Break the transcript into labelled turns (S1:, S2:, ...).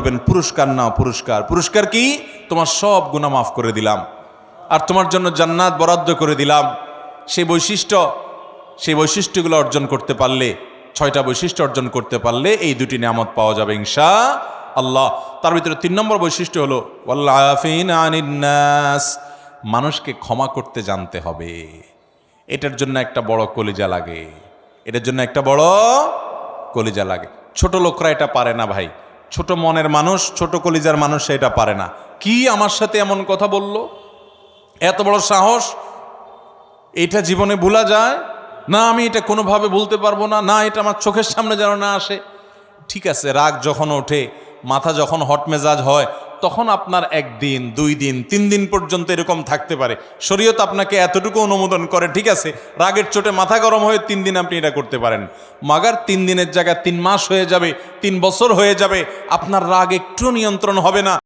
S1: বলবেন পুরস্কার নাও, পুরস্কার। পুরস্কার কি? তোমার সব গুনাহ মাফ করে দিলাম, আর তোমার জন্য জান্নাত বরাদ্দ করে দিলাম। সেই বৈশিষ্ট্যগুলো অর্জন করতে পারলে, 6টা বৈশিষ্ট্য অর্জন করতে পারলে এই দুটি নিয়ামত পাওয়া যাবে ইনশাআল্লাহ। তার ভিতরে 3 নম্বর বৈশিষ্ট্য হলো ওয়াল আফিনা আনিন নাস, মানুষকে ক্ষমা করতে জানতে হবে। এটার জন্য একটা বড় কলিজা লাগে, এটার জন্য একটা বড় কলিজা লাগে। ছোট লোকরা এটা পারে না ভাই, ছোট মনের মানুষ, ছোট কলিজার মানুষ এটা পারে না। কি আমার সাথে এমন কথা বলল, এত বড় সাহস, এটা জীবনে ভোলা যায় না, আমি এটা কোনোভাবে বলতে পারবো না, না এটা আমার চোখের সামনে যেন না আসে। ঠিক আছে, রাগ যখন ওঠে, মাথা যখন হট মেজাজ হয়, তখন আপনার 1 দিন 2 দিন 3 দিন পর্যন্ত এরকম থাকতে পারে। শরীয়ত আপনাকে এতটুকু অনুমোদন করে, ঠিক আছে, রাগের চোটে মাথা গরম হয়ে 3 দিন আপনি এটা করতে পারেন। মাগার 3 দিনের জায়গায় 3 মাস হয়ে যাবে, 3 বছর হয়ে যাবে, আপনার রাগ একটু নিয়ন্ত্রণ হবে না।